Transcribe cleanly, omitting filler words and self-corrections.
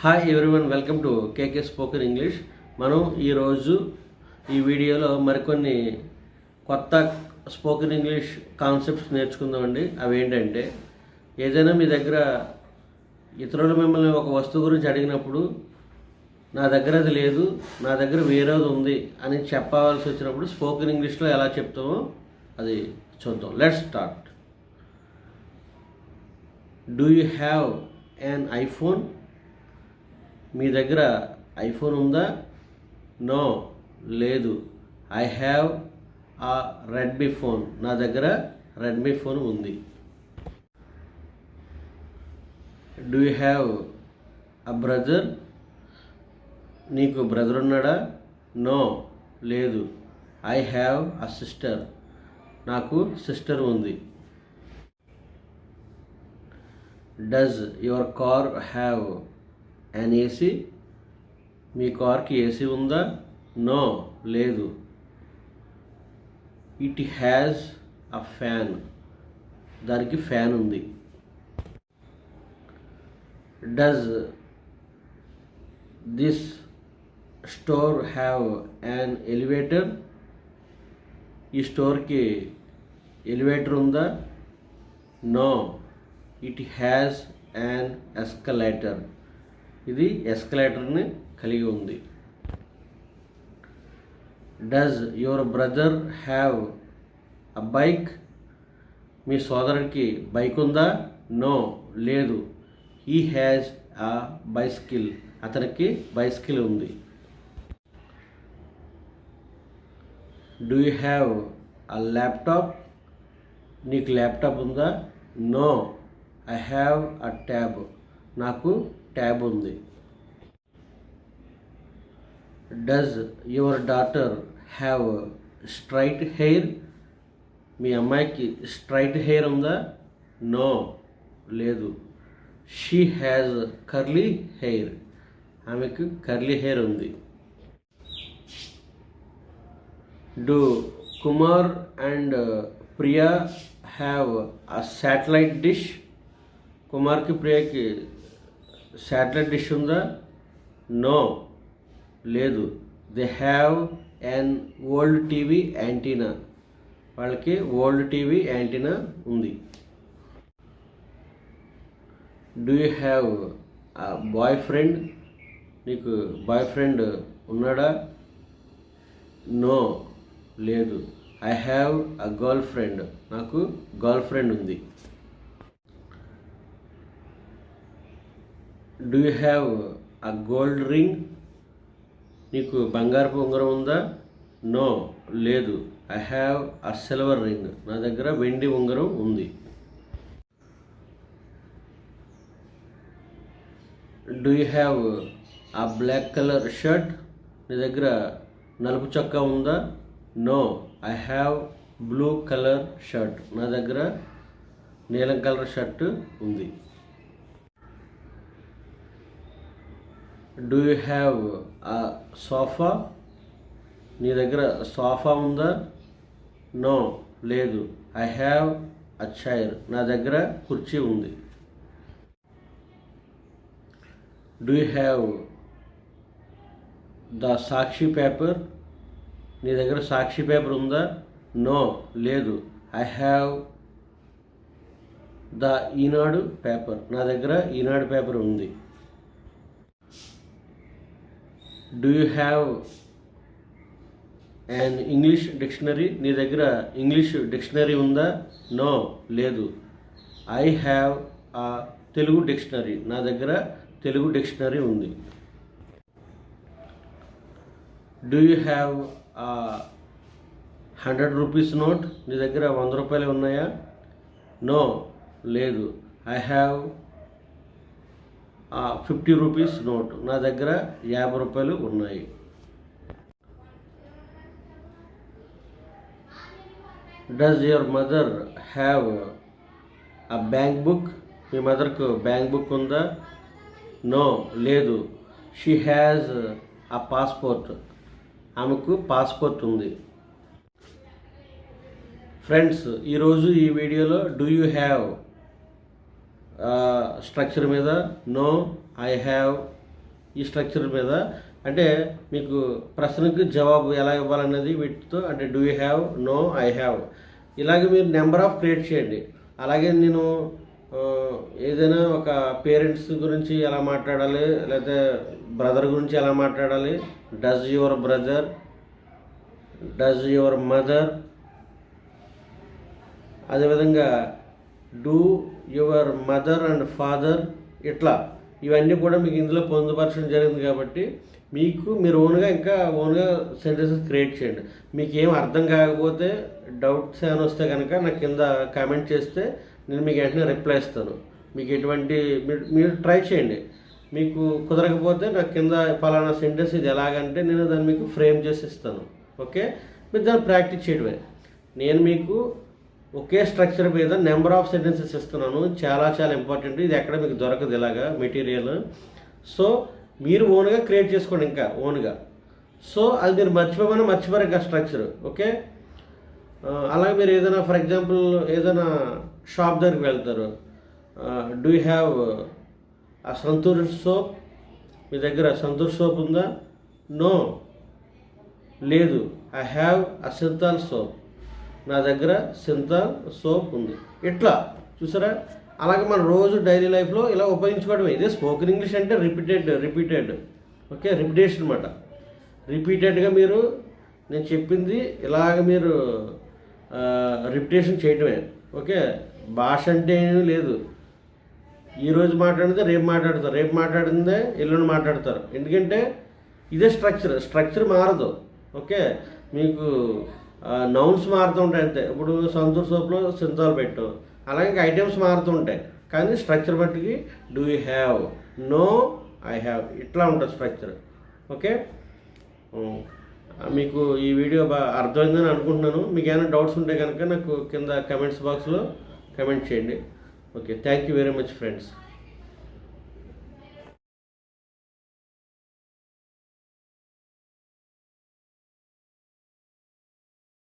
Hi everyone, welcome to KK spoken English. మనం ఈరోజు ఈ వీడియోలో మరికొన్ని కొత్త స్పోకెన్ ఇంగ్లీష్ కాన్సెప్ట్స్ నేర్చుకుందామండి. అవి ఏంటంటే, ఏదైనా మీ దగ్గర ఇతరులు మిమ్మల్ని ఒక వస్తువు గురించి అడిగినప్పుడు నా దగ్గర అది లేదు, నా దగ్గర వేరేది ఉంది అని చెప్పవలసి వచ్చినప్పుడు స్పోకెన్ ఇంగ్లీష్లో ఎలా చెప్తామో అది చూద్దాం. Let's start. Do you have an iPhone? మీ దగ్గర ఐఫోన్ ఉందా? నో, లేదు. I have a Redmi phone. నా దగ్గర రెడ్మీ ఫోన్ ఉంది. Do you have a brother? నీకు బ్రదర్ ఉన్నాడా? నో, లేదు. I have a sister. నాకు సిస్టర్ ఉంది. Does your car have an AC? మీ కార్కి ఏసీ ఉందా? నో, లేదు. It has a fan. దానికి ఫ్యాన్ ఉంది. Does this store have an elevator? ఈ స్టోర్కి ఎలివేటర్ ఉందా? No, it has an escalator. ఇది ఎస్కలేటర్ని కలిగి ఉంది. Does your brother have a bike? మీ సోదరుడికి బైక్ ఉందా? నో, లేదు. He has a bicycle. అతనికి బైసికిల్ ఉంది. Do you have a laptop? నీకు ల్యాప్టాప్ ఉందా? No, I have a tab. నాకు ట్యాబ్ ఉంది. Does your daughter have straight hair? మీ అమ్మాయికి స్ట్రైట్ హెయిర్ ఉందా? నో, లేదు. She has curly hair. ఆమెకు కర్లీ హెయిర్ ఉంది. Do Kumar and Priya have a satellite dish? కుమార్కి ప్రియాకి శాటిలైట్ డిష్ ఉందా? నో, లేదు. They have an old TV antenna. వాళ్ళకి ఓల్డ్ టీవీ యాంటీనా ఉంది. Do you have a boyfriend? నీకు బాయ్ ఫ్రెండ్ ఉన్నాడా? నో, లేదు. I have a girlfriend. నాకు గర్ల్ ఫ్రెండ్ ఉంది. Do you have a gold ring? నీకు బంగారపు ఉంగరం ఉందా? నో, లేదు. I have a silver ring. నా దగ్గర వెండి ఉంగరం ఉంది. Do you have a black colour shirt? నీ దగ్గర నలుపు చొక్కా ఉందా? No, I have blue colour shirt. నా దగ్గర నీలం కలర్ షర్ట్ ఉంది. Do you have a sofa? నీ దగ్గర సోఫా ఉందా? నో, లేదు. I have a chair. నా దగ్గర కుర్చీ ఉంది. Do you have the Sakshi paper? నీ దగ్గర సాక్షి పేపర్ ఉందా? నో, లేదు. I have the Eenadu paper. నా దగ్గర ఈనాడు పేపర్ ఉంది. Do you have an English dictionary? నీ దగ్గర ఇంగ్లీష్ డిక్షనరీ ఉందా? నో, లేదు. ఐ హ్యావ్ ఆ తెలుగు డిక్షనరీ. నా దగ్గర తెలుగు డిక్షనరీ ఉంది. డూ యూ హ్యావ్ ఆ 100 రూపీస్ నోట్? నీ దగ్గర 100 రూపాయలు ఉన్నాయా? నో, లేదు. I have 50 rupees note. నా దగ్గర 50 రూపాయలు ఉన్నాయి. Does your mother have a bank book? మీ మదర్కు బ్యాంక్ బుక్ ఉందా? నో, లేదు. She has a passport. ఆమెకు పాస్పోర్ట్ ఉంది. ఫ్రెండ్స్, ఈరోజు ఈ వీడియోలో డూ యూ హ్యావ్ స్ట్రక్చర్ మీద నో, ఐ హ్యావ్, ఈ స్ట్రక్చర్ మీద. అంటే మీకు ప్రశ్నకు జవాబు ఎలా ఇవ్వాలన్నది వీటితో, అంటే do you have, no, I have, ఇలాగే మీరు నెంబర్ ఆఫ్ క్రియేట్ చేయండి. అలాగే నేను ఏదైనా ఒక పేరెంట్స్ గురించి ఎలా మాట్లాడాలి, లేకపోతే బ్రదర్ గురించి ఎలా మాట్లాడాలి, does your brother, does your mother, అదేవిధంగా do your mother and father, ఇట్లా ఇవన్నీ కూడా మీకు ఇందులో పొందుపరచడం జరిగింది. కాబట్టి మీరు ఓన్గా సెంటెన్సెస్ క్రియేట్ చేయండి. మీకు ఏం అర్థం కాకపోతే, డౌట్స్ ఏమైనా వస్తే కనుక నాకు కింద కామెంట్ చేస్తే నేను మీకు వెంటనే రిప్లై ఇస్తాను. మీకు ఎటువంటి మీరు ట్రై చేయండి. మీకు కుదరకపోతే నాకు కింద పలానా సెంటెన్స్ ఇది ఎలాగంటే నేను దాన్ని మీకు ఫ్రేమ్ చేసి ఇస్తాను. ఓకే, మీరు దాన్ని ప్రాక్టీస్ చేయడమే. నేను మీకు ఒకే స్ట్రక్చర్ మీద నెంబర్ ఆఫ్ సెంటెన్సెస్ ఇస్తున్నాను. చాలా చాలా ఇంపార్టెంట్. ఇది ఎక్కడ మీకు దొరకదు ఇలాగా మెటీరియల్. సో మీరు ఓన్గా క్రియేట్ చేసుకోండి, ఇంకా ఓన్గా. సో అది మీరు మర్చిపోరు ఇంకా స్ట్రక్చర్. ఓకే, అలాగే మీరు ఏదైనా ఫర్ ఎగ్జాంపుల్ ఏదైనా షాప్ దగ్గరికి వెళ్తారు. డూ యూ హ్యావ్ ఆ సంతూర్ సోప్? మీ దగ్గర సంతూర్ సోప్ ఉందా? నో, లేదు. I have a Cinthol soap. నా దగ్గర సింతాల్ సోప్ ఉంది. ఇట్లా చూసారా? అలాగే మన రోజు డైలీ లైఫ్లో ఇలా ఉపయోగించుకోవడమే. ఇదే స్పోకెన్ ఇంగ్లీష్ అంటే రిపీటెడ్. ఓకే, రిపిటేషన్ అనమాట. రిపీటెడ్గా మీరు నేను చెప్పింది ఇలాగ మీరు రిపిటేషన్ చేయడమే. ఓకే, భాష అంటే ఏమీ లేదు. ఈరోజు మాట్లాడితే రేపు మాట్లాడతారు, రేపు మాట్లాడిందే ఎల్లుండి మాట్లాడతారు. ఎందుకంటే ఇదే స్ట్రక్చర్ మారదు. ఓకే, మీకు నౌన్స్ మారుతూ ఉంటాయి అంతే. ఇప్పుడు సంతూర్ సోప్లో సింతాల్ పెట్టు, అలాగే ఐటమ్స్ మారుతూ ఉంటాయి. కానీ స్ట్రక్చర్ బట్టికి do you have, no, I have, ఇట్లా ఉంటుంది స్ట్రక్చర్. ఓకే, మీకు ఈ వీడియో బాగా అర్థమైందని అనుకుంటున్నాను. మీకు ఏమైనా డౌట్స్ ఉంటే కనుక నాకు కింద కమెంట్స్ బాక్స్లో కమెంట్ చేయండి. Okay, thank you very much friends.